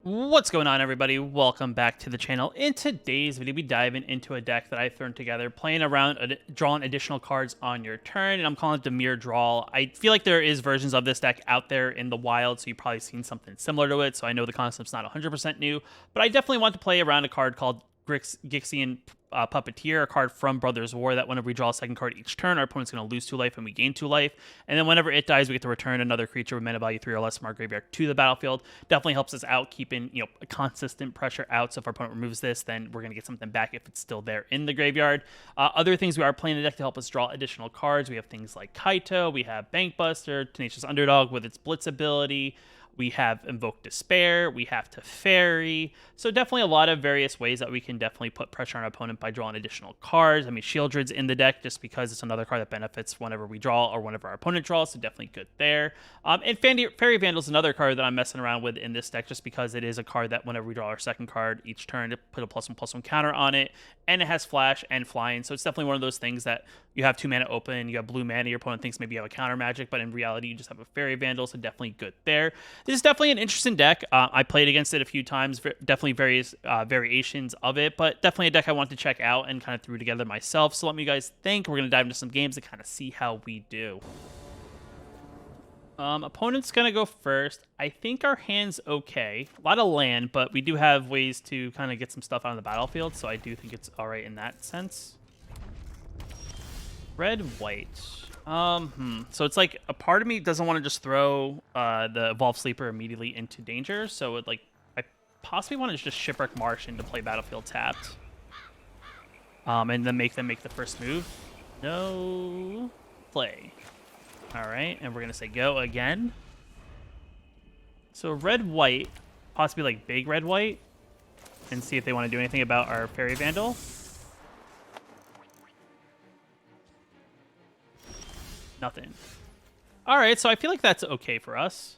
What's going on, everybody? Welcome back to the channel. In today's video, we diving into a deck that I've thrown together, playing around, drawing additional cards on your turn, and I'm calling it Dimir Draw. I feel like there is versions of this deck out there in the wild, so you've probably seen something similar to it, so I know the concept's not 100% new, but I definitely want to play around a card called Gixian Puppeteer, a card from Brothers War that whenever we draw a second card each turn, our opponent's going to lose 2 life and we gain 2 life. And then whenever it dies, we get to return another creature with mana value 3 or less from our graveyard to the battlefield. Definitely helps us out, keeping a consistent pressure out. So if our opponent removes this, then we're going to get something back if it's still there in the graveyard. Other things we are playing in the deck to help us draw additional cards. We have things like Kaito, we have Bankbuster, Tenacious Underdog with its Blitz ability. We have Invoke Despair, we have Teferi, so definitely a lot of various ways that we can definitely put pressure on our opponent by drawing additional cards. I mean, Shieldred's in the deck just because it's another card that benefits whenever we draw or whenever our opponent draws, so definitely good there. And Fairy Vandal's another card that I'm messing around with in this deck just because it is a card that whenever we draw our second card each turn, to put a +1/+1 counter on it, and it has Flash and Flying, so it's definitely one of those things that you have 2 mana open, you have blue mana, your opponent thinks maybe you have a counter magic, but in reality you just have a Fairy Vandal, so definitely good there. This is definitely an interesting deck. I played against it a few times, definitely various variations of it, but definitely a deck I want to check out and kind of threw together myself. So let me guys think. We're going to dive into some games to kind of see how we do. Opponent's going to go first. I think our hand's okay. A lot of land, but we do have ways to kind of get some stuff out of the battlefield, so I do think it's all right in that sense. Red, white. So it's like a part of me doesn't want to just throw the Evolved Sleeper immediately into danger. So it, like, I possibly want to just Shipwreck Marsh into play battlefield tapped. And then make them make the first move. No play. All right, and we're going to say go again. So red-white, possibly like big red-white, and see if they want to do anything about our Fairy Vandal. Nothing. All right, so I feel like that's okay for us.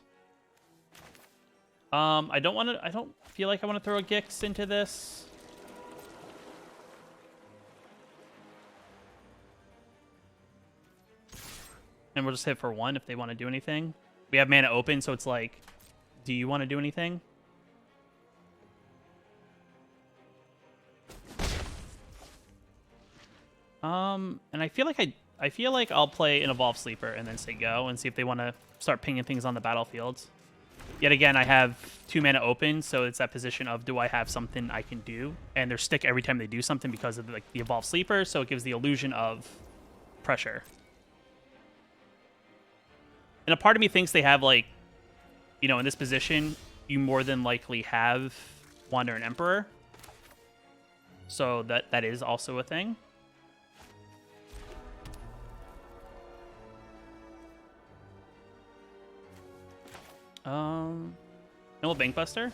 I don't feel like I want to throw a Gix into this. And we'll just hit for 1 if they want to do anything. We have mana open, so it's like, do you want to do anything? And I feel like I'll play an Evolved Sleeper and then say go and see if they want to start pinging things on the battlefield. Yet again, I have 2 mana open, so it's that position of do I have something I can do? And they're stick every time they do something because of the Evolved Sleeper, so it gives the illusion of pressure. And a part of me thinks they have, like, in this position, you more than likely have Wander and Emperor. So that is also a thing. No Bankbuster.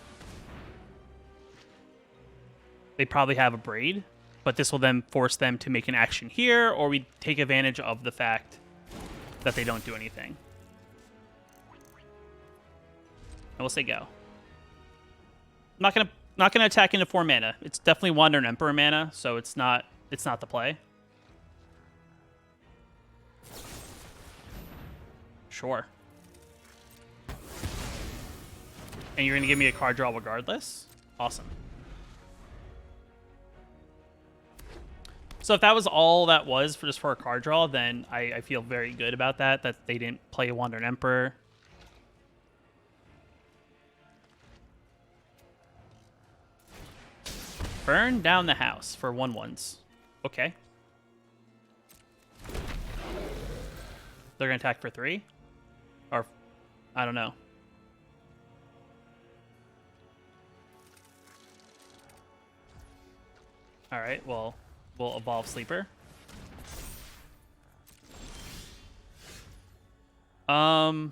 They probably have a Braid, but this will then force them to make an action here, or we take advantage of the fact that they don't do anything. And we'll say go. I'm not gonna attack into 4 mana. It's definitely Wander and Emperor mana, so it's not the play. Sure. And you're going to give me a card draw regardless? Awesome. So if that was all that was for a card draw, then I feel very good about that they didn't play Wander and Emperor. Burn down the house for 1/1s. Okay. They're going to attack for 3? Or, I don't know. All right, well, we'll Evolve Sleeper. We'll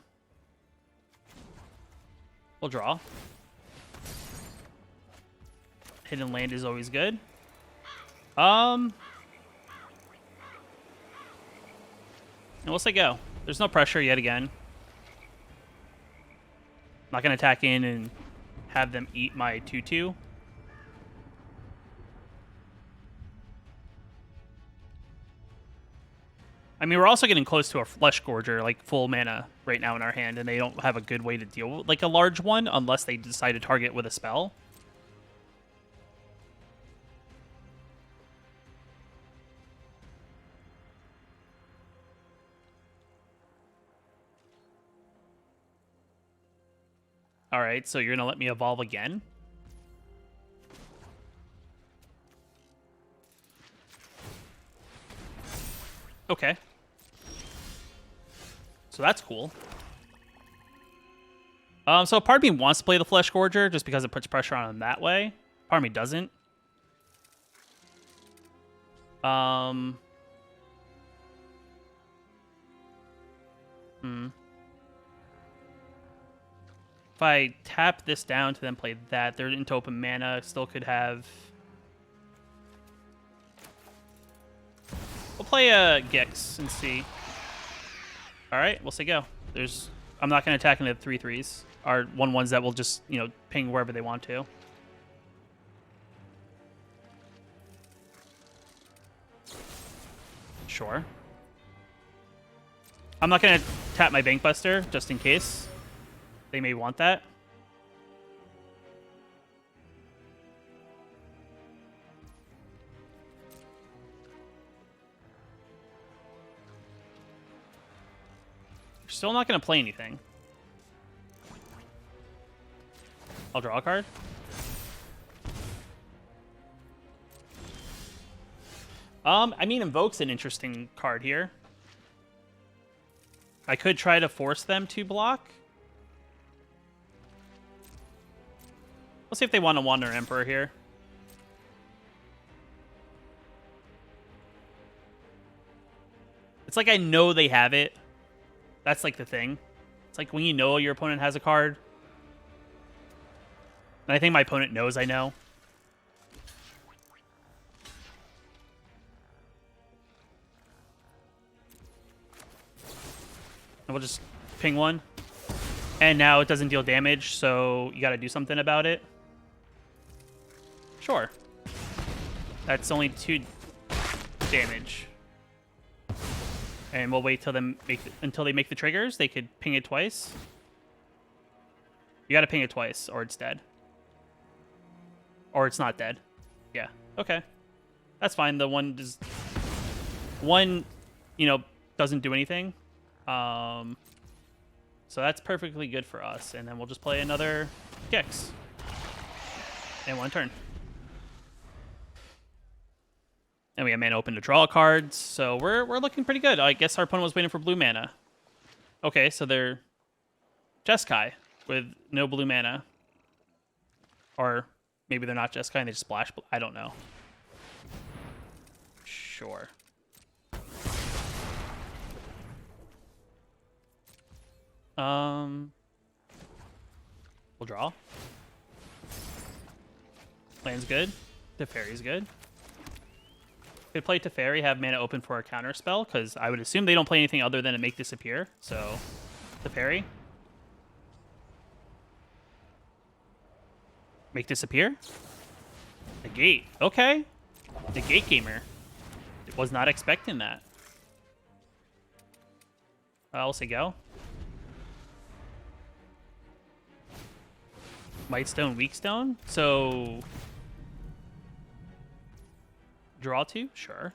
draw. Hidden land is always good. And we'll say go. There's no pressure yet again. I'm not going to attack in and have them eat my 2/2. I mean, we're also getting close to a Flesh Gorger, like full mana right now in our hand, and they don't have a good way to deal with like a large one unless they decide to target with a spell. All right, so you're gonna let me evolve again? Okay. So that's cool. So part of me wants to play the Flesh Gorger just because it puts pressure on him that way. Part of me doesn't. If I tap this down to then play that, they're into open mana. Still could have... We'll play a Gix and see. All right, we'll say go. I'm not going to attack into 3/3s. Are 1/1s that will just, you know, ping wherever they want to. Sure. I'm not going to tap my Bankbuster just in case. They may want that. Still not going to play anything. I'll draw a card. I mean, Invoke's an interesting card here. I could try to force them to block. Let's see if they want to Wander Emperor here. It's like I know they have it. That's like the thing. It's like when you know your opponent has a card. And I think my opponent knows I know. And we'll just ping one. And now it doesn't deal damage, so you gotta do something about it. Sure. That's only 2 damage. And we'll wait till until they make the triggers. They could ping it twice. You gotta ping it twice, or it's dead. Or it's not dead. Yeah. Okay. That's fine. The one you know, doesn't do anything. So that's perfectly good for us. And then we'll just play another Gix. And 1 turn. And we have mana open to draw cards, so we're looking pretty good. I guess our opponent was waiting for blue mana. Okay, so they're Jeskai with no blue mana. Or maybe they're not Jeskai and they just splash. I don't know. Sure. We'll draw. Land's good. Teferi's good. Could play Teferi, have mana open for a counter spell, because I would assume they don't play anything other than to make disappear. So, Teferi. Make disappear? Negate. Okay. Negate gamer. Was not expecting that. I'll say go. White Stone, Weak Stone. So... Draw 2? Sure.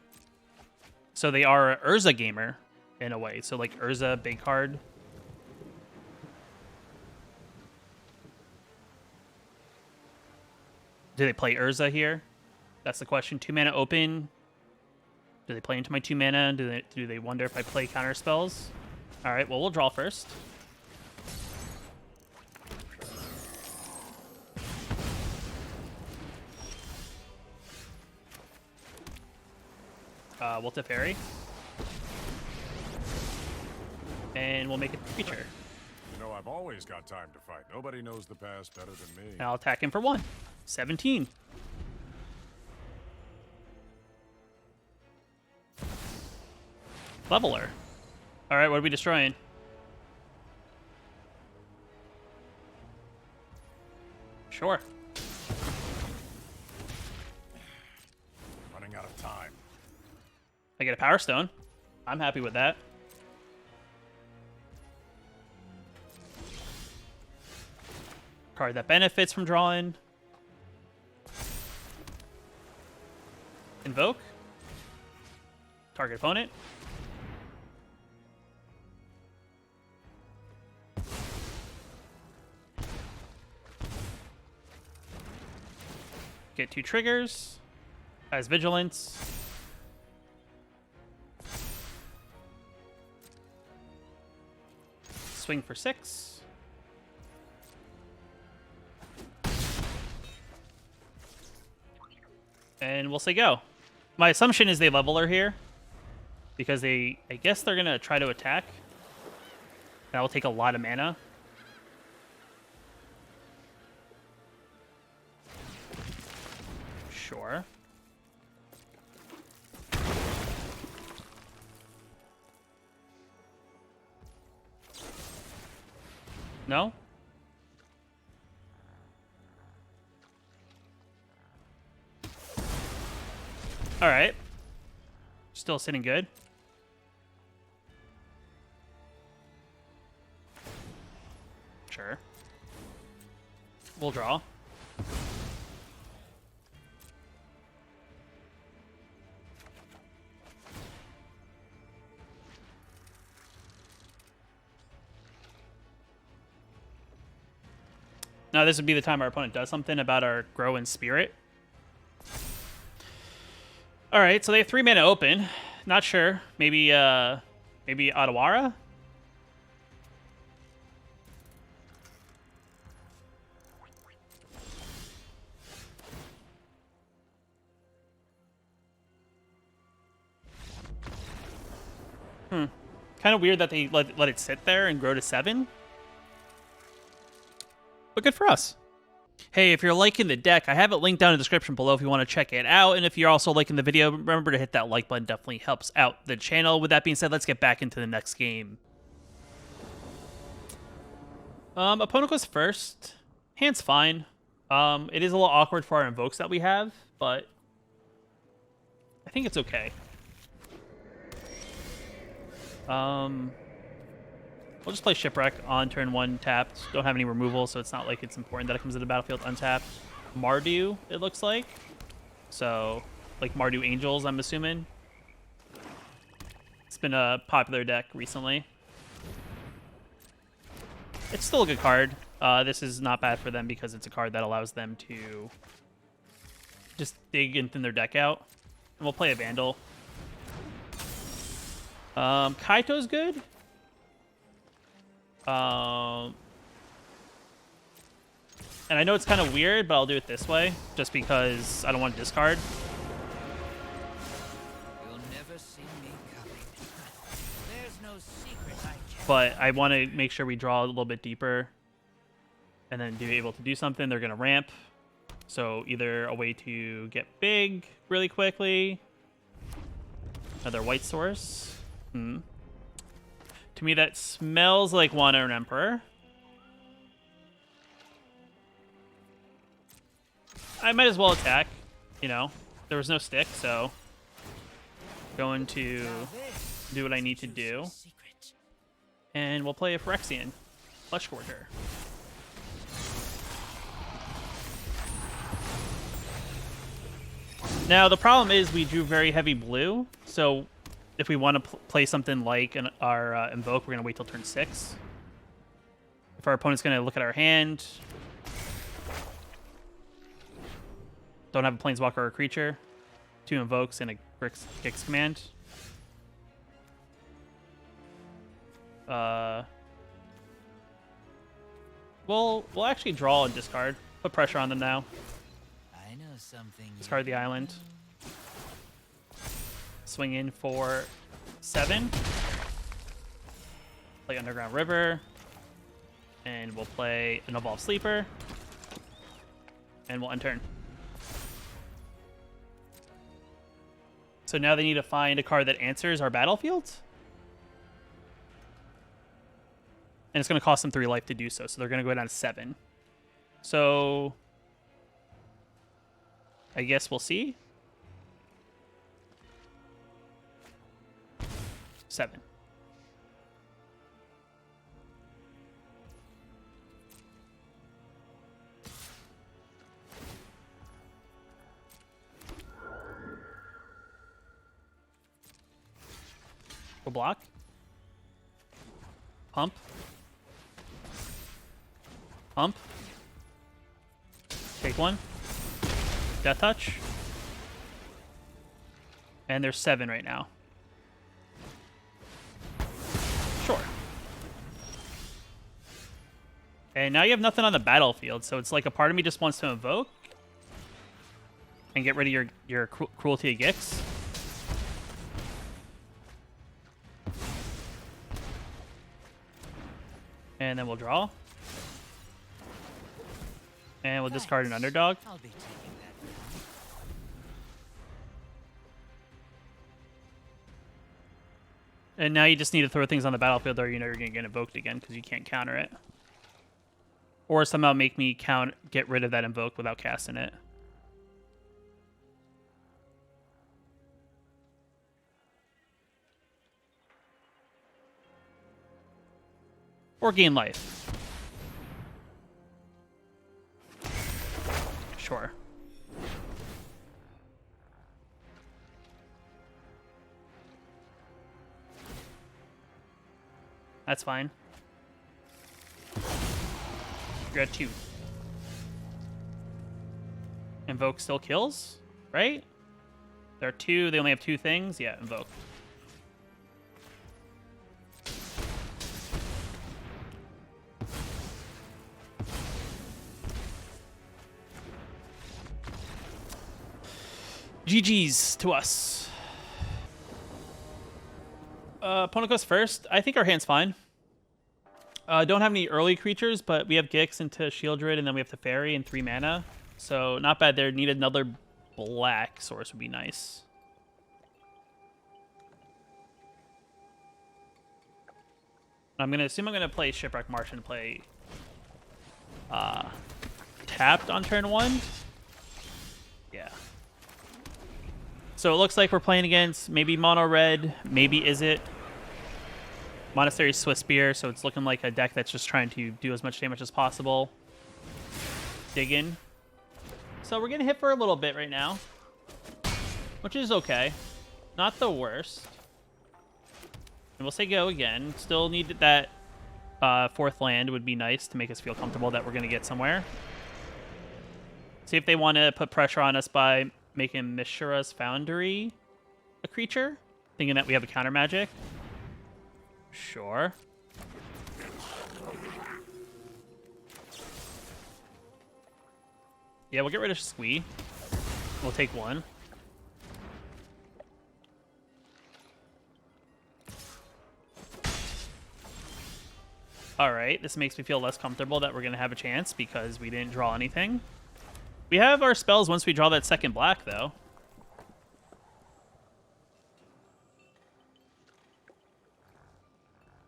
So they are Urza gamer in a way. So like Urza, big card. Do they play Urza here? That's the question. 2 mana open. Do they play into my 2 mana? Do they wonder if I play counter spells? All right, well, we'll draw first. We'll Teferi. And we'll make it creature. You know, I've always got time to fight. Nobody knows the past better than me. And I'll attack him for 1. 17. Leveler. All right, what are we destroying? Sure. Running out of time. I get a Power Stone. I'm happy with that. Card that benefits from drawing. Invoke. Target opponent. Get 2 triggers. Has vigilance. Swing for 6. And we'll say go. My assumption is they level her here. Because I guess they're going to try to attack. That will take a lot of mana. Sure. No? All right. Still sitting good. Sure. We'll draw. Now this would be the time our opponent does something about our Grow in Spirit. All right, so they have 3 mana open. Not sure. Maybe Adawara? Kind of weird that they let it sit there and grow to 7. But good for us. Hey, if you're liking the deck, I have it linked down in the description below if you want to check it out. And if you're also liking the video, remember to hit that like button. Definitely helps out the channel. With that being said, let's get back into the next game. Opponent goes first. Hand's fine. It is a little awkward for our invokes that we have, but I think it's okay. We'll just play Shipwreck on turn 1 tapped. Don't have any removal, so it's not like it's important that it comes to the battlefield untapped. Mardu, it looks like. So, like Mardu Angels, I'm assuming. It's been a popular deck recently. It's still a good card. This is not bad for them because it's a card that allows them to just dig and thin their deck out. And we'll play a Vandal. Kaito's good. And I know it's kind of weird, but I'll do it this way, just because I don't want to discard. You'll never see me coming. There's no secret I can't. But I want to make sure we draw a little bit deeper, and then be able to do something. They're going to ramp, so either a way to get big really quickly, another white source. To me, that smells like Wana and Emperor. I might as well attack. You know, there was no stick, so going to do what I need to do. And we'll play a Phyrexian, Flesh Gorger. Now, the problem is we drew very heavy blue, so if we want to play something like our Invoke, we're going to wait till turn 6. If our opponent's going to look at our hand, don't have a Planeswalker or a creature, 2 Invokes and a Gix command. We'll actually draw and discard. Put pressure on them now. I know something. Discard the island. Swing in for 7. Play Underground River. And we'll play an Evolved Sleeper. And we'll end turn. So now they need to find a card that answers our battlefield. And it's going to cost them 3 life to do so. So they're going to go down to 7. So I guess we'll see. 7. Go block. Pump. Pump. Take 1. Death touch. And there's 7 right now. Sure. And now you have nothing on the battlefield, so it's like a part of me just wants to invoke and get rid of your Cruelty of Gix. And then we'll draw. And we'll discard an underdog. I'll be taking that now. And now you just need to throw things on the battlefield or you know you're going to get invoked again because you can't counter it. Or somehow make me get rid of that invoke without casting it. Or gain life. Sure. That's fine. You're at 2. Invoke still kills, right? There are 2. They only have 2 things. Yeah, invoke. GG's to us. Opponent goes first. I think our hand's fine. Don't have any early creatures, but we have Gix into Shieldred, and then we have the Fairy and 3 mana. So not bad there. Need another black source would be nice. I'm gonna assume I'm gonna play Shipwreck Marsh and play tapped on turn 1. Yeah. So it looks like we're playing against maybe mono red, maybe is it Monastery Swiss Spear, so it's looking like a deck that's just trying to do as much damage as possible. Dig in. So we're getting hit for a little bit right now, which is okay. Not the worst. And we'll say go again. Still need that 4th land would be nice to make us feel comfortable that we're going to get somewhere. See if they want to put pressure on us by making Mishra's Foundry a creature, thinking that we have a counter magic. Sure. Yeah, we'll get rid of Squee. We'll take 1. Alright, this makes me feel less comfortable that we're going to have a chance because we didn't draw anything. We have our spells once we draw that second black, though.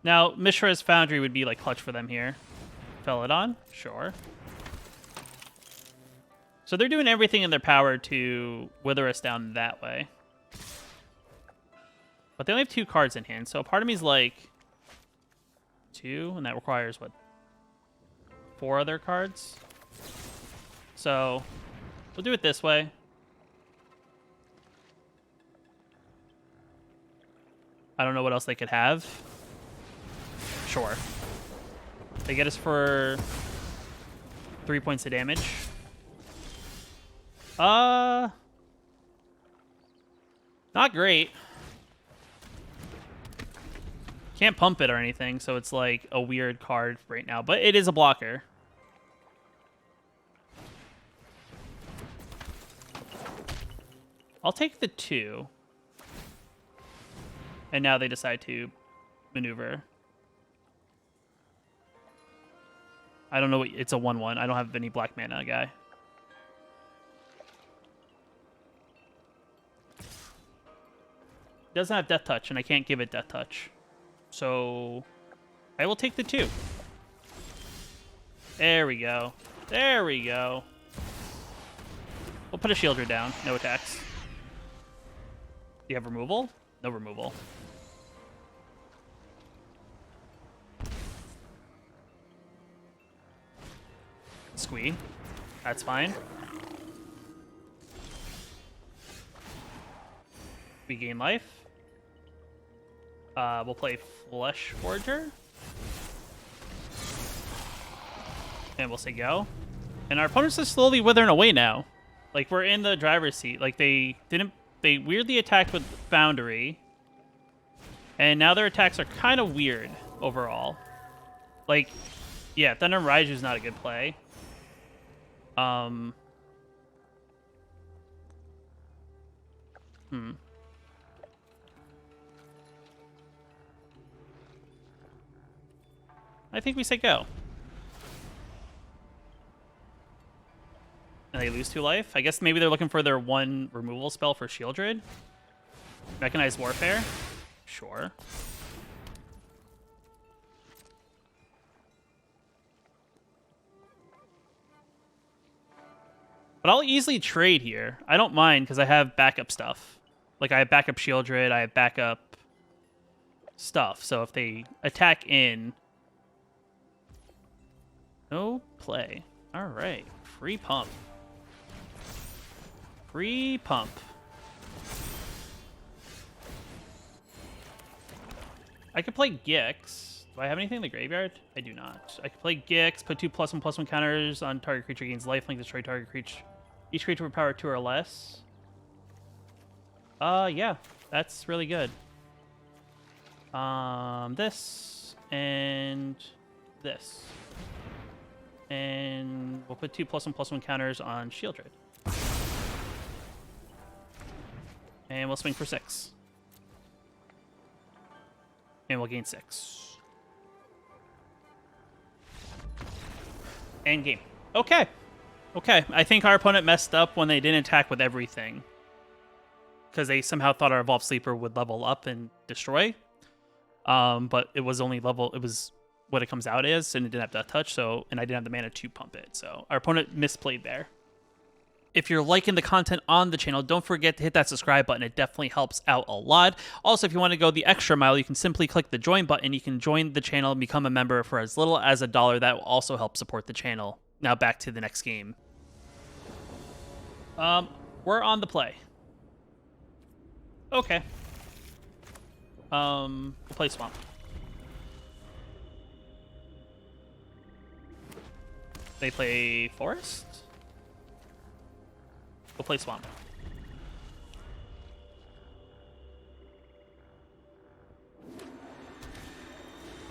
Now, Mishra's Foundry would be like clutch for them here. Felidon? Sure. So they're doing everything in their power to wither us down that way. But they only have 2 cards in hand, so part of me is like 2, and that requires, what, 4 other cards? So we'll do it this way. I don't know what else they could have. Sure. They get us for 3 points of damage. Not great. Can't pump it or anything, so it's like a weird card right now, but it is a blocker. I'll take the 2. And now they decide to maneuver. I don't know what... It's a 1/1. I don't have any black mana, guy. It doesn't have Death Touch, and I can't give it Death Touch. So I will take the 2. There we go. There we go. We'll put a Shieldred down. No attacks. Do you have removal? No removal. Squee. That's fine. We gain life. We'll play Flesh Forger. And we'll say go. And our opponents are slowly withering away now. Like, we're in the driver's seat. Like, they weirdly attacked with Foundry. And now their attacks are kind of weird overall. Like, yeah, Thunder Raiju is not a good play. I think we say go. And they lose 2 life. I guess maybe they're looking for their 1 removal spell for Shieldred. Mechanized Warfare. Sure. But I'll easily trade here. I don't mind because I have backup stuff. Like, I have backup Shieldred, I have backup stuff. So if they attack in... No play. All right. Free pump. Free pump. I could play Gix. Do I have anything in the graveyard? I do not. I could play Gix, put 2 +1/+1 counters on target creature, gains lifelink, destroy target creature. Each creature with power 2 or less. Yeah, that's really good. This and this. And we'll put 2 +1/+1 counters on Shieldred. And we'll swing for 6. And we'll gain 6. End game. Okay. Okay. I think our opponent messed up when they didn't attack with everything. Because they somehow thought our Evolved Sleeper would level up and destroy. But it was only level... It was what it comes out as, and it didn't have Death Touch, so... And I didn't have the mana to pump it, so... Our opponent misplayed there. If you're liking the content on the channel, don't forget to hit that subscribe button. It definitely helps out a lot. Also, if you want to go the extra mile, you can simply click the join button. You can join the channel and become a member for as little as $1. That will also help support the channel. Now back to the next game. We're on the play. Okay. We'll play Swamp. They play Forest? We'll play Swamp.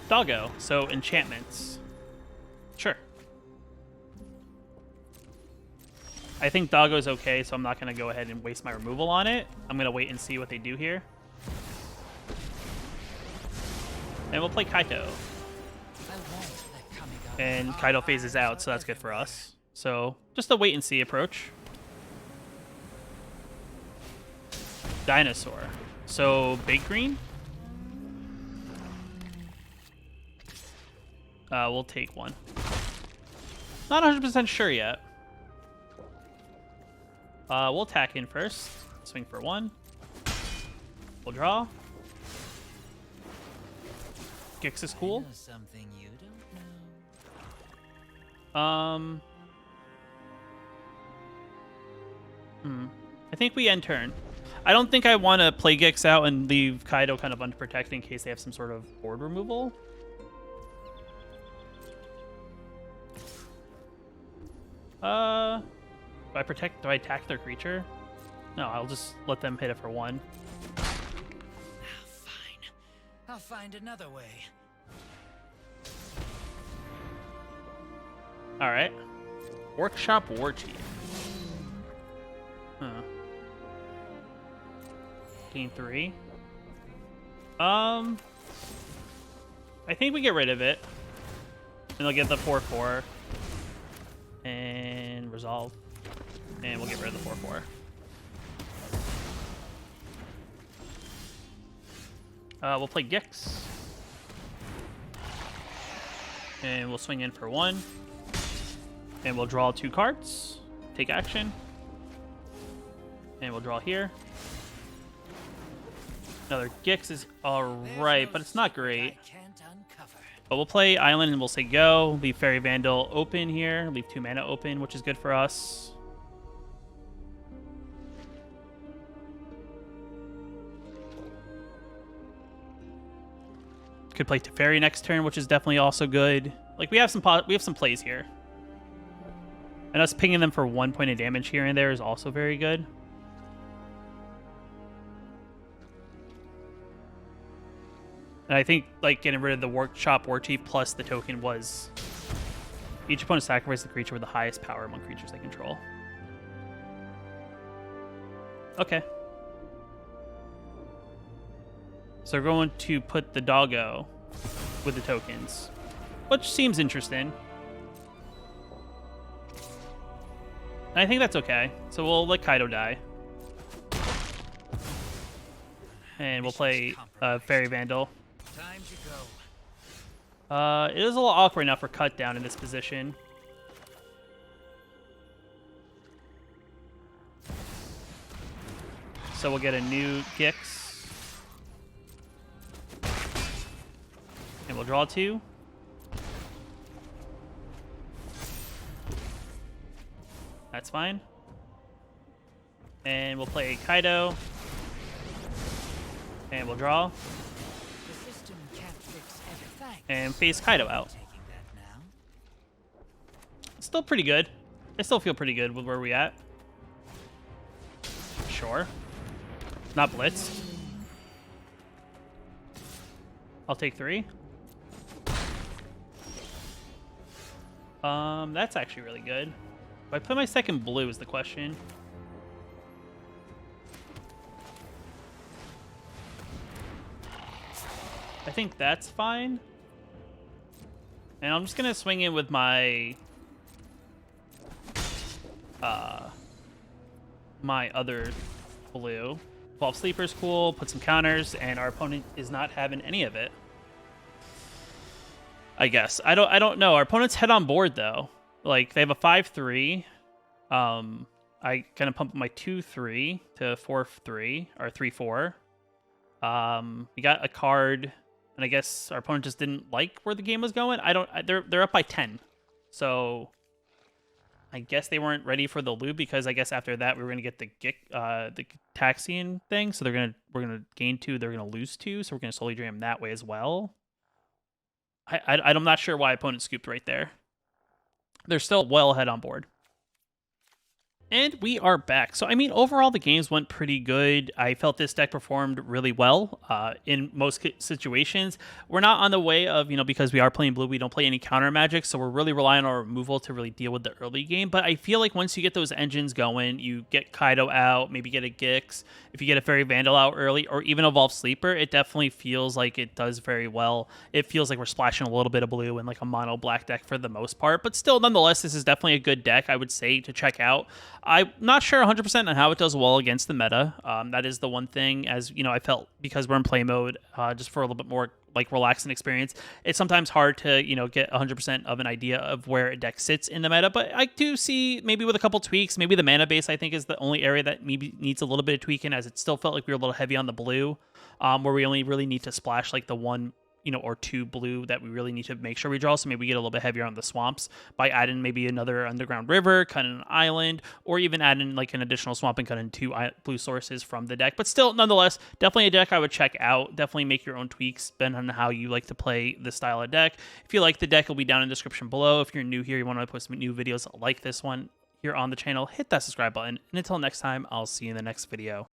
Doggo, so enchantments. Sure. I think Doggo's okay, so I'm not going to go ahead and waste my removal on it. I'm going to wait and see what they do here. And we'll play Kaito. And Kaito phases out, so that's good for us. So, just a wait and see approach. Dinosaur. So, big green? We'll take 1. Not 100% sure yet. We'll attack in first. Swing for 1. We'll draw. Gix is cool. Something you don't know. I think we end turn. I don't think I want to play Gix out and leave Kaido kind of unprotected in case they have some sort of board removal. Do I protect? Do I attack their creature? No, I'll just let them hit it for 1. Fine. I'll find another way. All right. Workshop War Chief. Huh. Gain 3. I think we get rid of it. And they'll get the 4/4. And resolve. And we'll get rid of the 4/4. We'll play Gix. And we'll swing in for 1. And we'll draw 2 cards. Take action. And we'll draw here. Another Gix is alright, but it's not great. I can't uncover. But we'll play Island and we'll say go. Leave Fairy Vandal open here. Leave 2 mana open, which is good for us. Could play Teferi next turn, which is definitely also good. Like we have some plays here. And us pinging them for 1 point of damage here and there is also very good. And I think like getting rid of the Workshop War Chief plus the token was each opponent sacrificed the creature with the highest power among creatures they control. Okay. So we're going to put the doggo with the tokens, which seems interesting. And I think that's okay. So we'll let Kaido die. And we'll play Fairy Vandal. Time to go. It is a little awkward now for cut down in this position. So we'll get a new Gix. And we'll draw 2. That's fine. And we'll play Kaido. And we'll draw. The system can't fix everything. And face Kaido out. Taking that now. Still pretty good. I still feel pretty good with where we at. Sure. Not blitz. I'll take 3. That's actually really good. Do I play my second blue is the question. I think that's fine. And I'm just gonna swing in with my my other blue. 12 Sleeper's cool, put some counters, and our opponent is not having any of it. I guess. I don't know. Our opponent's head on board though. Like they have a 5/3. I kind of pump my 2/3 to 4/3 or 3/4. We got a card, and I guess our opponent just didn't like where the game was going. They're up by 10, so I guess they weren't ready for the loop because I guess after that we were gonna get the Gixian thing. So we're gonna gain 2, they're gonna lose 2, so we're gonna slowly drain them that way as well. I'm not sure why opponent scooped right there. They're still well ahead on board. And we are back. So, I mean, overall, the games went pretty good. I felt this deck performed really well in most situations. We're not on the way of, because we are playing blue, we don't play any counter magic. So we're really relying on our removal to really deal with the early game. But I feel like once you get those engines going, you get Kaido out, maybe get a Gix. If you get a Fairy Vandal out early or even Evolve Sleeper, it definitely feels like it does very well. It feels like we're splashing a little bit of blue in like a mono black deck for the most part. But still, nonetheless, this is definitely a good deck, I would say, to check out. I'm not sure 100% on how it does well against the meta. That is the one thing, as I felt because we're in play mode, just for a little bit more like relaxing experience. It's sometimes hard to get 100% of an idea of where a deck sits in the meta. But I do see maybe with a couple tweaks, maybe the mana base I think is the only area that maybe needs a little bit of tweaking, as it still felt like we were a little heavy on the blue, where we only really need to splash like the 1 or 2 blue that we really need to make sure we draw. So maybe we get a little bit heavier on the swamps by adding maybe another underground river, cutting an island, or even adding like an additional swamp and cutting 2 blue sources from the deck. But still, nonetheless, definitely a deck I would check out. Definitely make your own tweaks depending on how you like to play this style of deck. If you like the deck, it'll be down in the description below. If you're new here, you want to post some new videos like this one here on the channel, hit that subscribe button. And until next time, I'll see you in the next video.